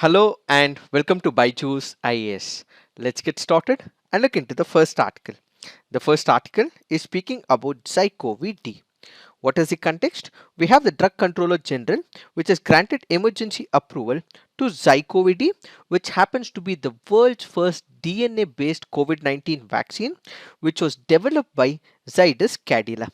Hello and welcome to Byju's IAS. Let's get started and look into the first article. The first article is speaking about ZyCoV-D. What is the context? We have the Drug Controller General, which has granted emergency approval to ZyCoV-D, which happens to be the world's first DNA-based COVID-19 vaccine, which was developed by Zydus Cadila.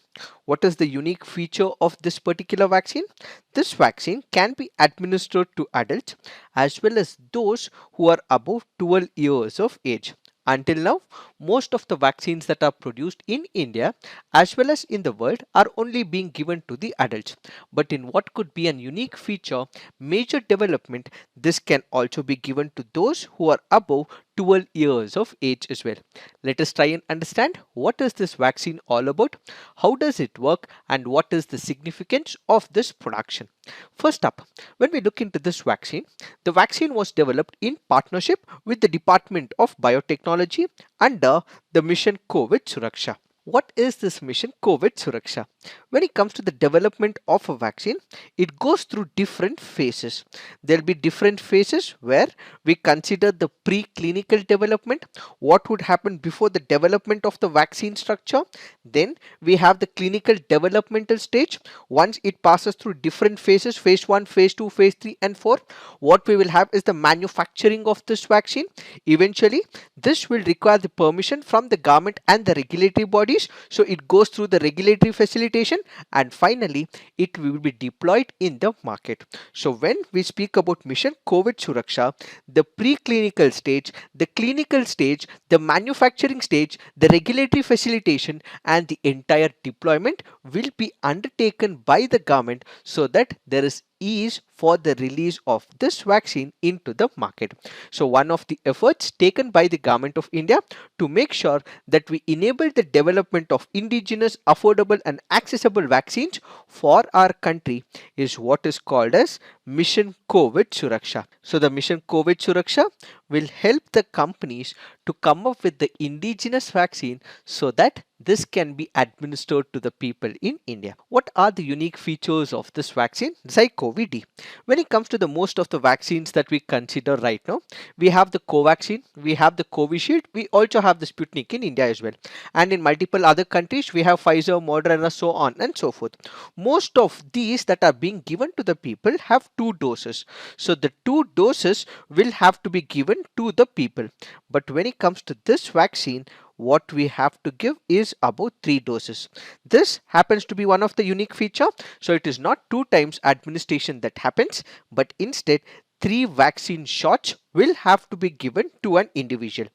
What is the unique feature of this particular vaccine? This vaccine can be administered to adults as well as those who are above 12 years of age. Until now, most of the vaccines that are produced in India as well as in the world are only being given to the adults. But in what could be an unique feature, major development, this can also be given to those who are above 12 years of age as well. Let us try and understand what is this vaccine all about, how does it work, and what is the significance of this production. First up, when we look into this vaccine, the vaccine was developed in partnership with the Department of Biotechnology under the mission COVID Suraksha. What is this mission COVID Suraksha? When it comes to the development of a vaccine, it goes through different phases. There will be different phases where we consider the preclinical development, what would happen before the development of the vaccine structure. Then we have the clinical developmental stage. Once it passes through different phases, phase 1, phase 2, phase 3 and 4, what we will have is the manufacturing of this vaccine. Eventually, this will require the permission from the government and the regulatory bodies. So it goes through the regulatory facilitation and finally it will be deployed in the market. So when we speak about mission COVID Suraksha, the preclinical stage, the clinical stage, the manufacturing stage, the regulatory facilitation and the entire deployment will be undertaken by the government so that there is ease for the release of this vaccine into the market. So one of the efforts taken by the government of India to make sure that we enable the development of indigenous, affordable and accessible vaccines for our country is what is called as Mission COVID Suraksha. So the Mission COVID Suraksha will help the companies to come up with the indigenous vaccine so that this can be administered to the people in India. What are the unique features of this vaccine? ZyCoV-D. When it comes to the most of the vaccines that we consider right now, we have the Covaxin, we have the Covishield, we also have the Sputnik in India as well. And in multiple other countries, we have Pfizer, Moderna, so on and so forth. Most of these that are being given to the people have 2 doses. So the 2 doses will have to be given to the people. But when it comes to this vaccine, what we have to give is about 3 doses. This happens to be one of the unique feature. So it is not 2 times administration that happens, but instead 3 vaccine shots will have to be given to an individual.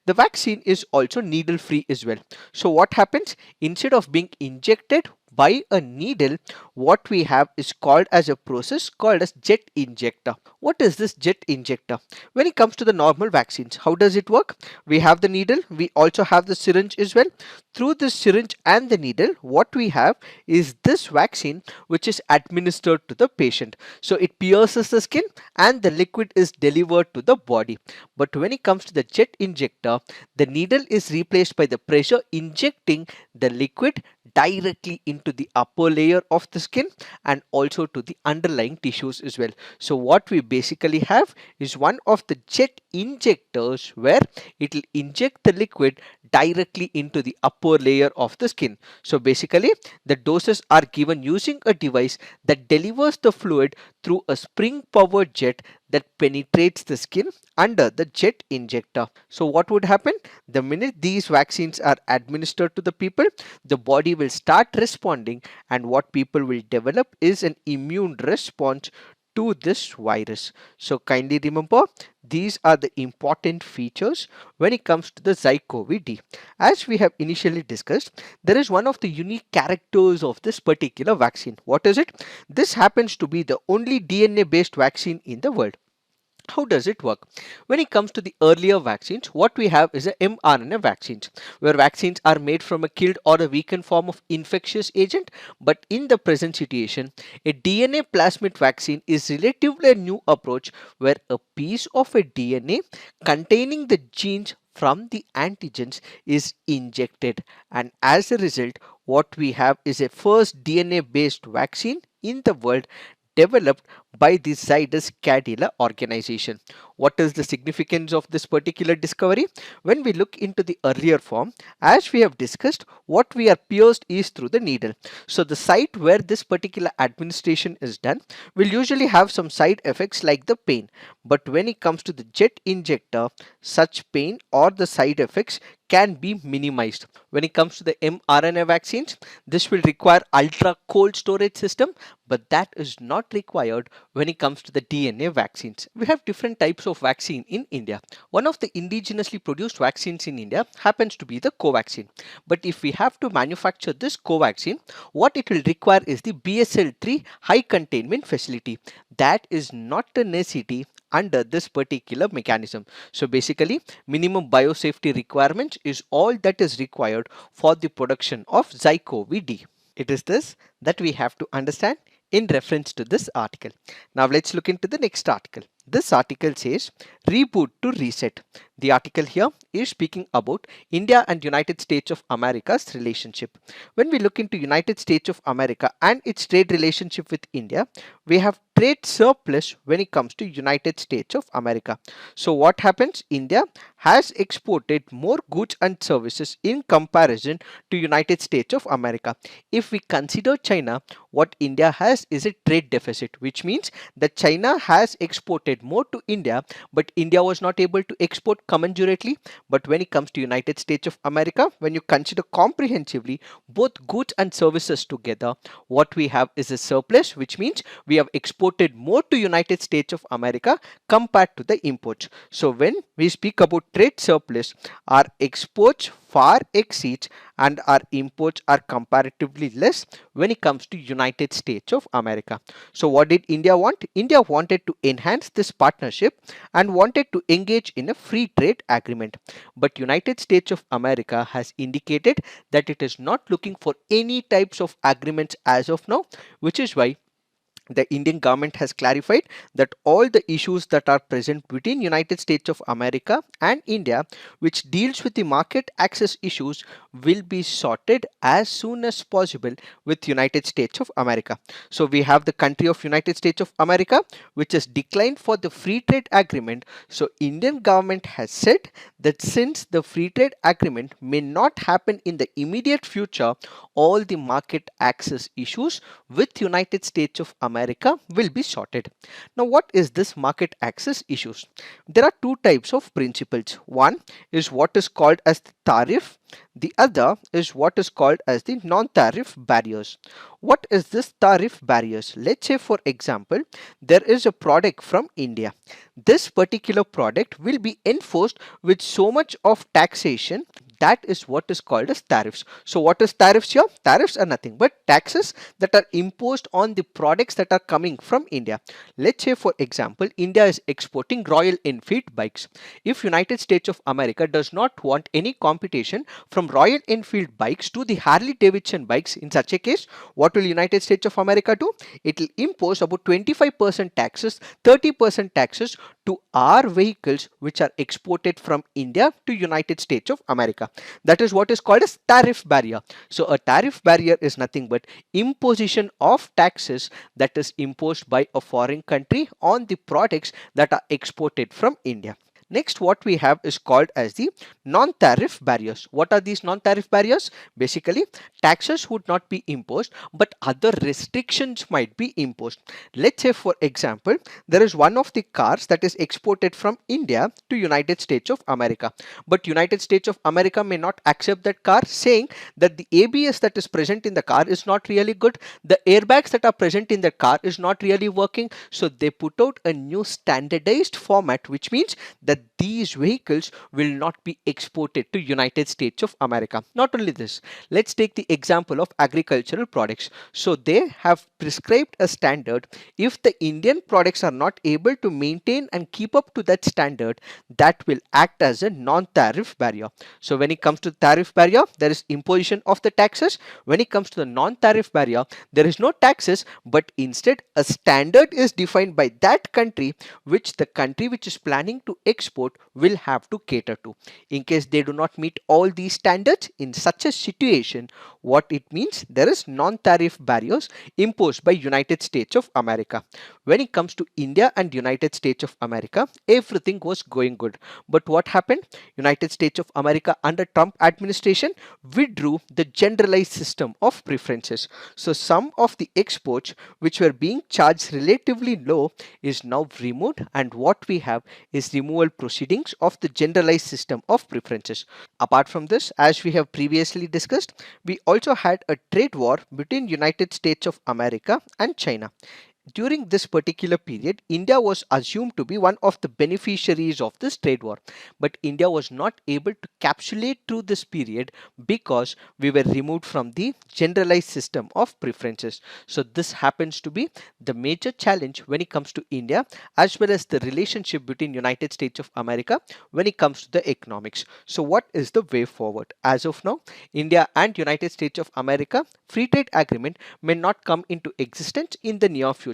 The vaccine is also needle free as well. So what happens, instead of being injected by a needle, what we have is called as a process called as jet injector. What is this jet injector? When it comes to the normal vaccines, how does it work? We have the needle, we also have the syringe as well. Through this syringe and the needle, what we have is this vaccine which is administered to the patient. So it pierces the skin and the liquid is delivered to the body. But when it comes to the jet injector, the needle is replaced by the pressure injecting the liquid directly into the upper layer of the skin and also to the underlying tissues as well. So what we basically have is one of the jet injectors where it will inject the liquid directly into the upper layer of the skin. So basically the doses are given using a device that delivers the fluid through a spring powered jet that penetrates the skin under the jet injector. So what would happen? The minute these vaccines are administered to the people, the body will start responding and what people will develop is an immune response to this virus. So kindly remember, these are the important features when it comes to the ZyCoV-D. As we have initially discussed, there is one of the unique characters of this particular vaccine. What is it? This happens to be the only DNA based vaccine in the world. How does it work? When it comes to the earlier vaccines, what we have is a mRNA vaccines, where vaccines are made from a killed or a weakened form of infectious agent. But in the present situation, a DNA plasmid vaccine is relatively a new approach where a piece of a DNA containing the genes from the antigens is injected, and as a result what we have is a first DNA based vaccine in the world developed by the Zydus Cadila organization. What is the significance of this particular discovery? When we look into the earlier form, as we have discussed, what we are pierced is through the needle. So the site where this particular administration is done will usually have some side effects like the pain. But when it comes to the jet injector, such pain or the side effects can be minimized. When it comes to the mRNA vaccines, this will require ultra cold storage system, but that is not required when it comes to the DNA vaccines. We have different types of vaccine in India. One of the indigenously produced vaccines in India happens to be the Covaxin. But if we have to manufacture this Covaxin, what it will require is the BSL-3 high containment facility. That is not a necessity under this particular mechanism. So basically, minimum biosafety requirements is all that is required for the production of ZyCoV-D. It is this that we have to understand in reference to this article. Now let's look into the next article. This article says reboot to reset. The article here is speaking about India and United States of America's relationship. When we look into United States of America and its trade relationship with India, we have trade surplus when it comes to United States of America. So what happens? India has exported more goods and services in comparison to United States of America. If we consider China, what India has is a trade deficit, which means that China has exported more to India, but India was not able to export commensurately. But when it comes to United States of America, when you consider comprehensively both goods and services together, what we have is a surplus, which means we have exported more to United States of America compared to the imports. So when we speak about trade surplus, our exports far exceeds and our imports are comparatively less when it comes to United States of America. So what did India want? India wanted to enhance this partnership and wanted to engage in a free trade agreement. But United States of America has indicated that it is not looking for any types of agreements as of now, which is why the Indian government has clarified that all the issues that are present between United States of America and India, which deals with the market access issues, will be sorted as soon as possible with United States of America. So we have the country of United States of America, which has declined for the free trade agreement. So Indian government has said that since the free trade agreement may not happen in the immediate future, all the market access issues with United States of America will be sorted. Now what is this market access issues? There are two types of principles. One is what is called as the tariff. The other is what is called as the non-tariff barriers. What is this tariff barriers? Let's say for example, there is a product from India. This particular product will be enforced with so much of taxation. That is what is called as tariffs. So what is tariffs here? Tariffs are nothing but taxes that are imposed on the products that are coming from India. Let's say for example, India is exporting Royal Enfield bikes. If United States of America does not want any competition from Royal Enfield bikes to the Harley Davidson bikes, in such a case, what will United States of America do? It will impose about 25% taxes, 30% taxes to our vehicles which are exported from India to United States of America. That is what is called as tariff barrier. So a tariff barrier is nothing but imposition of taxes that is imposed by a foreign country on the products that are exported from India. Next, what we have is called as the non-tariff barriers. What are these non-tariff barriers? Basically, taxes would not be imposed, but other restrictions might be imposed. Let's say, for example, there is one of the cars that is exported from India to United States of America. But United States of America may not accept that car, saying that the ABS that is present in the car is not really good. The airbags that are present in the car is not really working. So they put out a new standardized format, which means that these vehicles will not be exported to United States of America. Not only this, let's take the example of agricultural products. So they have prescribed a standard. If the Indian products are not able to maintain and keep up to that standard, that will act as a non-tariff barrier. So when it comes to the tariff barrier, there is imposition of the taxes. When it comes to the non-tariff barrier, there is no taxes, but instead a standard is defined by that country, which the country which is planning to export export will have to cater to. In case they do not meet all these standards, in such a situation, what it means, there is non-tariff barriers imposed by United States of America. When it comes to India and United States of America, everything was going good. But what happened? United States of America under Trump administration withdrew the generalized system of preferences. So some of the exports which were being charged relatively low is now removed, and what we have is removal proceedings of the generalized system of preferences. Apart from this, as we have previously discussed, we also had a trade war between United States of America and China. During this particular period, India was assumed to be one of the beneficiaries of this trade war, but India was not able to capsulate through this period because we were removed from the generalized system of preferences. So this happens to be the major challenge when it comes to India, as well as the relationship between United States of America when it comes to the economics. So what is the way forward? As of now, India and United States of America free trade agreement may not come into existence in the near future.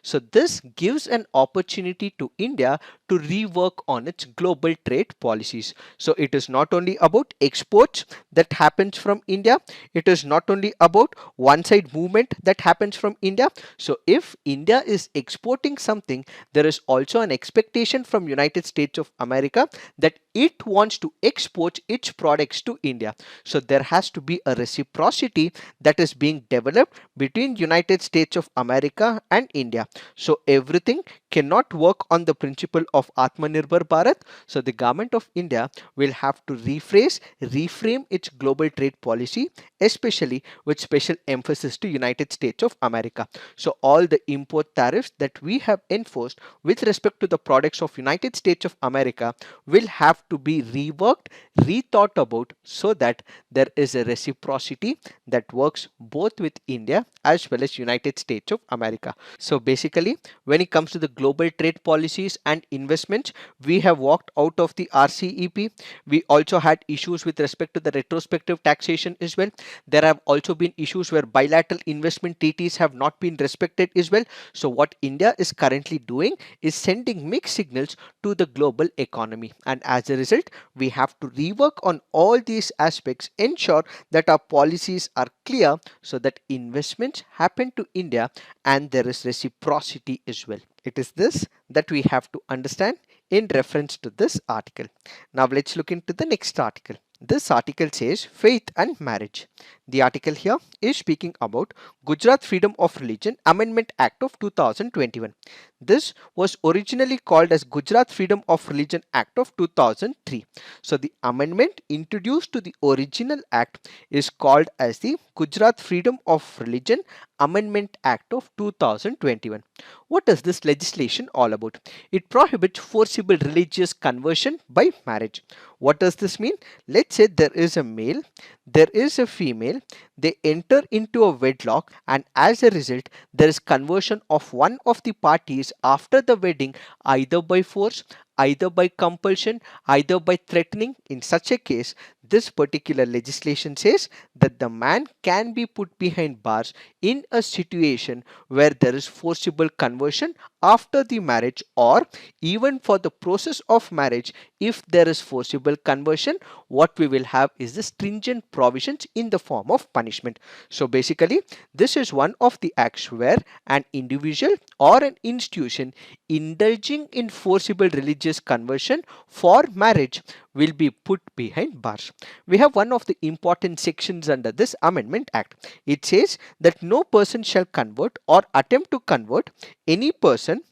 So this gives an opportunity to India to rework on its global trade policies. So it is not only about exports that happens from India, it is not only about one side movement that happens from India. So if India is exporting something, there is also an expectation from United States of America that it wants to export its products to India. So there has to be a reciprocity that is being developed between United States of America and India. So everything cannot work on the principle of Atmanirbhar Bharat. So the government of India will have to reframe its global trade policy, especially with special emphasis to United States of America. So all the import tariffs that we have enforced with respect to the products of United States of America will have to be reworked, rethought about, so that there is a reciprocity that works both with India as well as United States of America. So basically, when it comes to the global trade policies and investments, we have walked out of the RCEP. We also had issues with respect to the retrospective taxation as well. There have also been issues where bilateral investment treaties have not been respected as well. So what India is currently doing is sending mixed signals to the global economy, and as a result, we have to rework on all these aspects, ensure that our policies are clear so that investments happen to India and there is reciprocity as well. It is this that we have to understand in reference to this article. Now let's look into the next article. This article says faith and marriage. The article here is speaking about Gujarat Freedom of Religion Amendment Act of 2021. This was originally called as Gujarat Freedom of Religion Act of 2003. So the amendment introduced to the original act is called as the Gujarat Freedom of Religion Amendment Act of 2021. What is this legislation all about? It prohibits forcible religious conversion by marriage. What does this mean? Let's say there is a male, there is a female, they enter into a wedlock, and as a result, there is conversion of one of the parties after the wedding, either by force, either by compulsion, either by threatening. In such a case, this particular legislation says that the man can be put behind bars in a situation where there is forcible conversion after the marriage, or even for the process of marriage. If there is forcible conversion, what we will have is the stringent provisions in the form of punishment. So basically, this is one of the acts where an individual or an institution indulging in forcible religious conversion for marriage will be put behind bars. We have one of the important sections under this Amendment Act. It says that no person shall convert or attempt to convert any person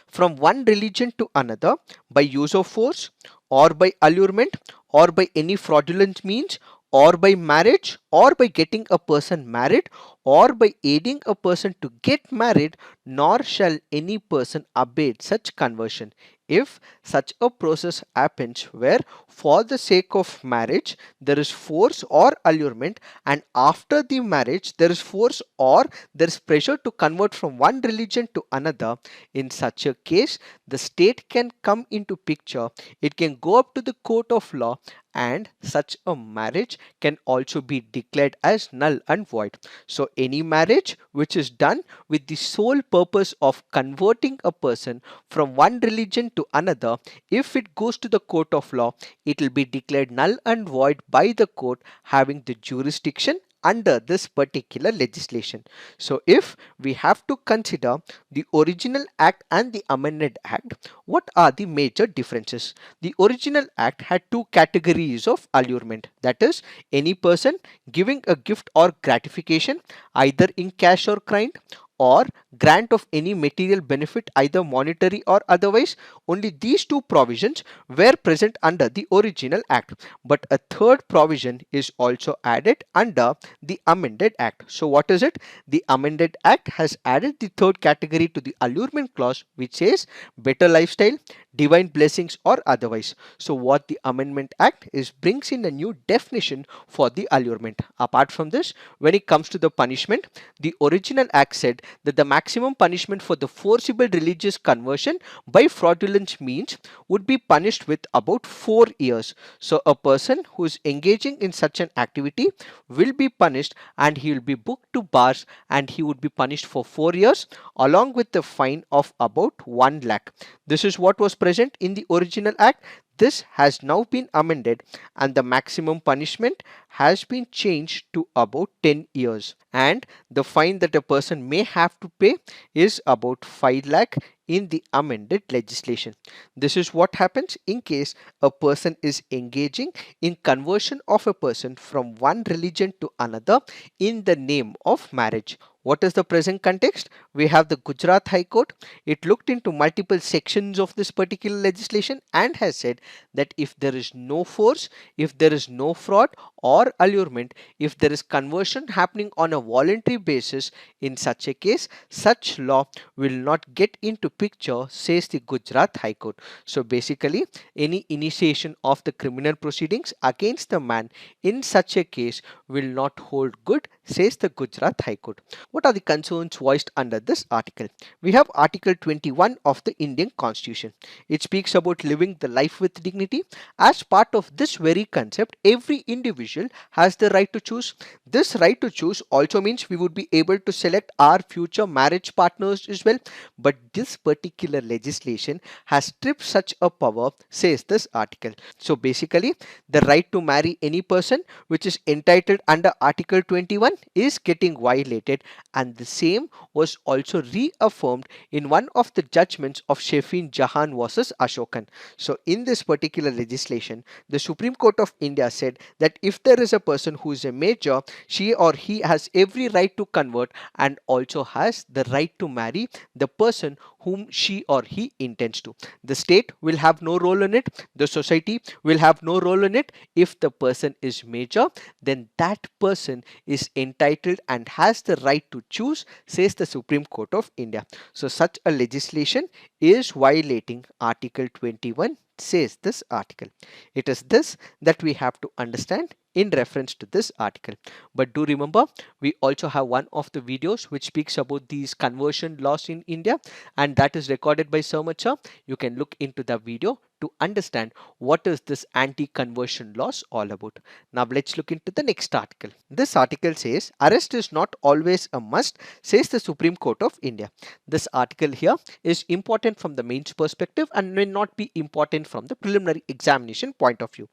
from one religion to another by use of force, or by allurement, or by any fraudulent means, or by marriage, or by getting a person married, or by aiding a person to get married, nor shall any person abate such conversion. If such a process happens where for the sake of marriage there is force or allurement, and after the marriage there is force or there is pressure to convert from one religion to another, in such a case the state can come into picture. It can go up to the court of law and such a marriage can also be declared as null and void. So any marriage which is done with the sole purpose of converting a person from one religion to another, if it goes to the court of law, it will be declared null and void by the court having the jurisdiction under this particular legislation. So if we have to consider the original act and the amended act, what are the major differences? The original act had two categories of allurement, that is, any person giving a gift or gratification either in cash or kind, or grant of any material benefit either monetary or otherwise. Only these two provisions were present under the original act, but a third provision is also added under the amended act. So what is it? The amended act has added the third category to the allurement clause, which says better lifestyle, divine blessings or otherwise. So what the amendment act is, brings in a new definition for the allurement. Apart from this, when it comes to the punishment, the original act said that the maximum punishment for the forcible religious conversion by fraudulent means would be punished with about 4 years. So a person who is engaging in such an activity will be punished, and he will be booked to bars, and he would be punished for 4 years along with the fine of about 1 lakh. This is what was present in the original act. This has now been amended, and the maximum punishment has been changed to about 10 years, and the fine that a person may have to pay is about 5 lakh in the amended legislation. This is what happens in case a person is engaging in conversion of a person from one religion to another in the name of marriage. What is the present context? We have the Gujarat High Court. It looked into multiple sections of this particular legislation and has said that if there is no force, if there is no fraud or allurement, if there is conversion happening on a voluntary basis, in such a case, such law will not get into picture, says the Gujarat High Court. So basically, any initiation of the criminal proceedings against the man in such a case will not hold good, says the Gujarat High Court. What are the concerns voiced under this article? We have Article 21 of the Indian Constitution. It speaks about living the life with dignity. As part of this very concept, every individual has the right to choose. This right to choose also means we would be able to select our future marriage partners as well. But this particular legislation has stripped such a power, says this article. So basically, the right to marry any person, which is entitled under Article 21, is getting violated, and the same was also reaffirmed in one of the judgments of Shafin Jahan versus Ashokan. So in this particular legislation, the Supreme Court of India said that if there is a person who is a major, she or he has every right to convert and also has the right to marry the person whom she or he intends to. The state will have no role in it, the society will have no role in it. If the person is major, then that person is entitled and has the right to choose, says the Supreme Court of India. So such a legislation is violating Article 21, says this article. It is this that we have to understand in reference to this article. But do remember, we also have one of the videos which speaks about these conversion laws in India, and that is recorded by Sarmat sir. You can look into the video to understand what is this anti-conversion laws all about. Now let's look into the next article. This article says arrest is not always a must, says the Supreme Court of India. This article here is important from the mains perspective and may not be important from the preliminary examination point of view.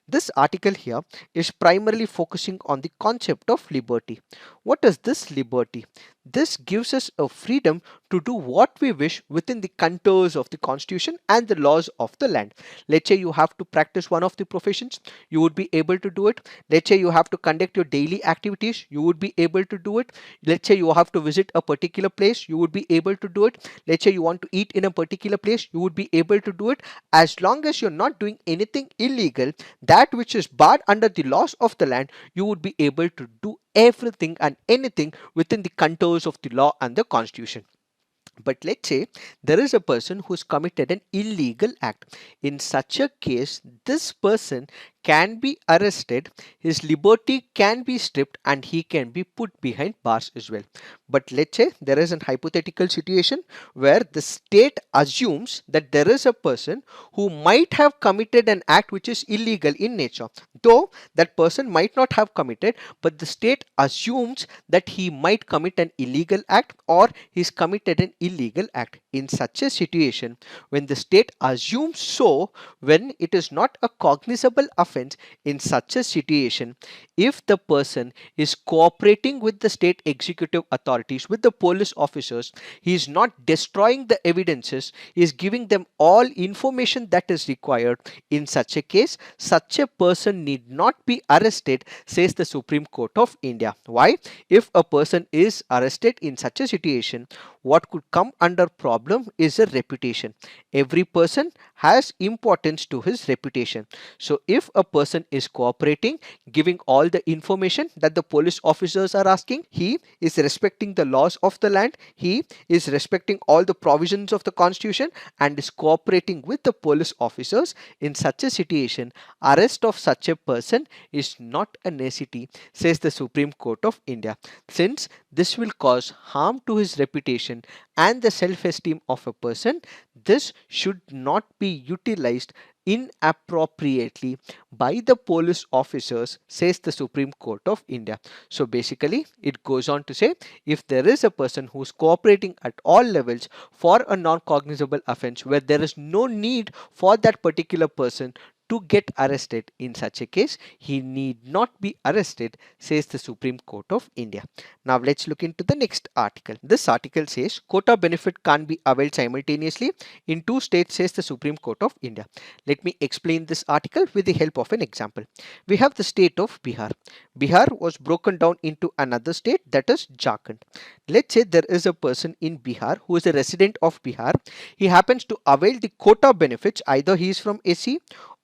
This article here is primarily focusing on the concept of liberty. What is this liberty? This gives us a freedom to do what we wish within the contours of the constitution and the laws of the land. Let's say you have to practice one of the professions, you would be able to do it. Let's say you have to conduct your daily activities, you would be able to do it. Let's say you have to visit a particular place, you would be able to do it. Let's say you want to eat in a particular place, you would be able to do it, as long as you're not doing anything illegal, that which is barred under the laws of the land, you would be able to do everything and anything within the contours of the law and the constitution. But let's say there is a person who's committed an illegal act. In such a case, this person can be arrested, his liberty can be stripped, and he can be put behind bars as well. But let's say there is an hypothetical situation where the state assumes that there is a person who might have committed an act which is illegal in nature, though that person might not have committed, but the state assumes that he might commit an illegal act or he's committed an illegal act. In such a situation, when the state assumes so, when it is not a cognizable offense, in such a situation, if the person is cooperating with the state executive authorities, with the police officers, he is not destroying the evidences, he is giving them all information that is required. In such a case, such a person need not be arrested, says the Supreme Court of India. Why? If a person is arrested in such a situation, what could come under problem is a reputation. Every person has importance to his reputation. So if a person is cooperating, giving all the information that the police officers are asking, he is respecting the laws of the land, he is respecting all the provisions of the constitution and is cooperating with the police officers, in such a situation, arrest of such a person is not a necessity, says the Supreme Court of India, since this will cause harm to his reputation and the self-esteem of a person. This should not be utilized inappropriately by the police officers, says the Supreme Court of India. So basically, it goes on to say, if there is a person who is cooperating at all levels for a non-cognizable offense where there is no need for that particular person to get arrested, in such a case, he need not be arrested, says the Supreme Court of India. Now let's look into the next article. This article says quota benefit can't be availed simultaneously in two states, says the Supreme Court of India. Let me explain this article with the help of an example. We have the state of Bihar. Bihar was broken down into another state, that is Jharkhand. Let's say there is a person in Bihar who is a resident of Bihar. He happens to avail the quota benefits, either he is from SC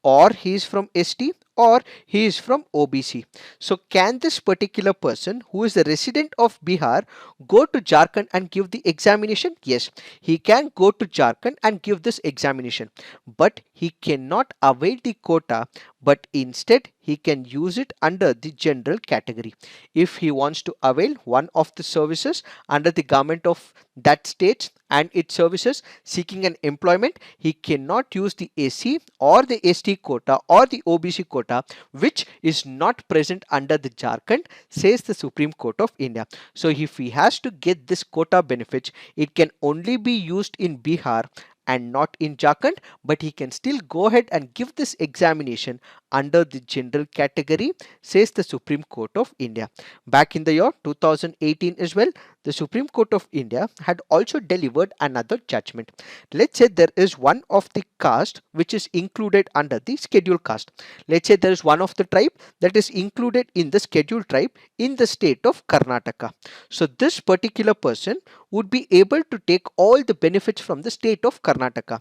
or he is from ST or he is from OBC. So can this particular person who is a resident of Bihar go to Jharkhand and give the examination? Yes, he can go to Jharkhand and give this examination, but he cannot avail the quota, but instead he can use it under the general category. If he wants to avail one of the services under the government of that state and its services seeking an employment, he cannot use the SC or the ST quota or the OBC quota, which is not present under the Jharkhand, says the Supreme Court of India. So if he has to get this quota benefits, it can only be used in Bihar and not in Jharkhand, but he can still go ahead and give this examination under the general category, says the Supreme Court of India. Back in the year 2018 as well, the Supreme Court of India had also delivered another judgment. Let's say there is one of the caste which is included under the scheduled caste. Let's say there is one of the tribe that is included in the scheduled tribe in the state of Karnataka. So this particular person would be able to take all the benefits from the state of Karnataka,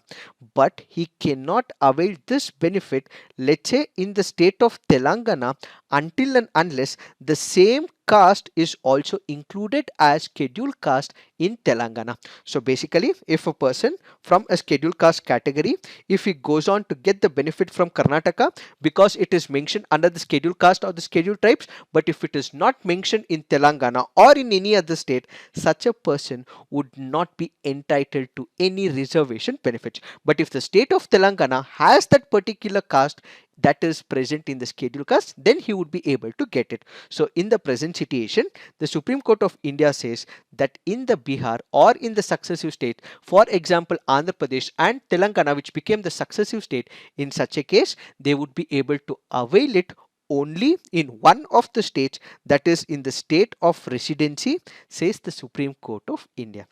but he cannot avail this benefit, let's say in the state of Telangana, until and unless the same caste is also included as scheduled caste in Telangana. So basically, if a person from a scheduled caste category, if he goes on to get the benefit from Karnataka because it is mentioned under the scheduled caste or the scheduled tribes, but if it is not mentioned in Telangana or in any other state, such a person would not be entitled to any reservation benefits. But if the state of Telangana has that particular caste that is present in the scheduled caste, then he would be able to get it. So in the present situation, the Supreme Court of India says that in the Bihar or in the successive state, for example Andhra Pradesh and Telangana, which became the successive state, in such a case they would be able to avail it only in one of the states, that is in the state of residency, says the Supreme Court of India.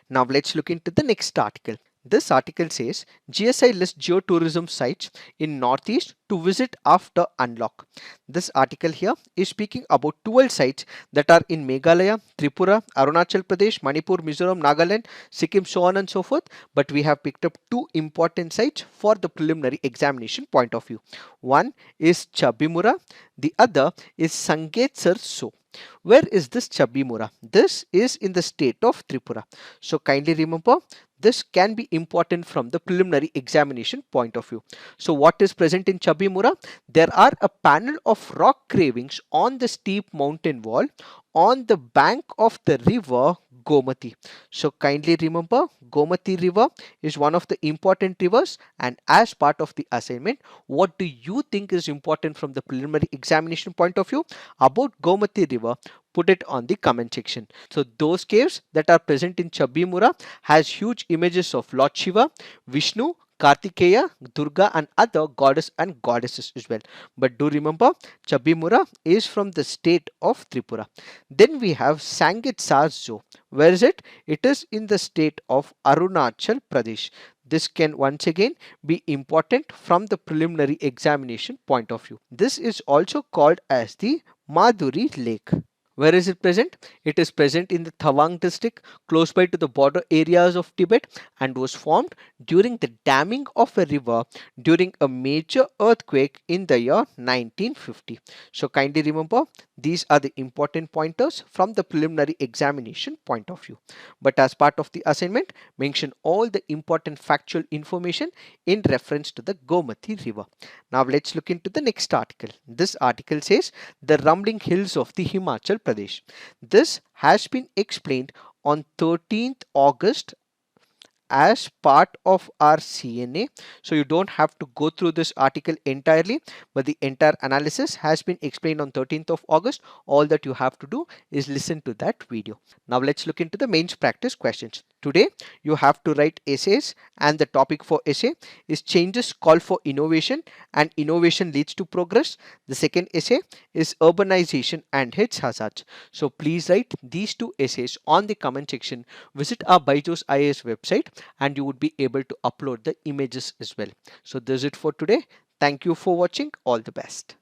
Now let's look into the next article. This article says GSI lists geotourism sites in Northeast to visit after unlock. This article here is speaking about 12 sites that are in Meghalaya, Tripura, Arunachal Pradesh, Manipur, Mizoram, Nagaland, Sikkim, so on and so forth. But we have picked up two important sites for the preliminary examination point of view. One is Chabimura, the other is Sangetsar So. Where is this Chabimura? This is in the state of Tripura. So kindly remember, This can be important from the preliminary examination point of view. So what is present in Chabimura? There are a panel of rock carvings on the steep mountain wall on the bank of the river Gomati. So kindly remember, Gomati river is one of the important rivers, and as part of the assignment, what do you think is important from the preliminary examination point of view about Gomati river? Put it on the comment section. So those caves that are present in Chabimura has huge images of Lord Shiva, Vishnu, Kartikeya, Durga and other goddess and goddesses as well. But do remember, Chabimura is from the state of Tripura. Then we have Sangit Zoo. Where is it? It is in the state of Arunachal Pradesh. This can once again be important from the preliminary examination point of view. This is also called as the Madhuri Lake. Where is it present? It is present in the Tawang district, close by to the border areas of Tibet, and was formed during the damming of a river during a major earthquake in the year 1950. So kindly remember, these are the important pointers from the preliminary examination point of view. But as part of the assignment, mention all the important factual information in reference to the Gomati river. Now let's look into the next article. This article says the rumbling hills of the Himachal Pradesh. This has been explained on 13th August as part of our CNA. So you don't have to go through this article entirely, but the entire analysis has been explained on 13th of August. All that you have to do is listen to that video. Now let's look into the mains practice questions. Today you have to write essays, and the topic for essay is changes call for innovation and innovation leads to progress. The second essay is urbanization and its hazards. So please write these two essays on the comment section. Visit our Byju's IAS website and you would be able to upload the images as well. So this is it for today. Thank you for watching. All the best.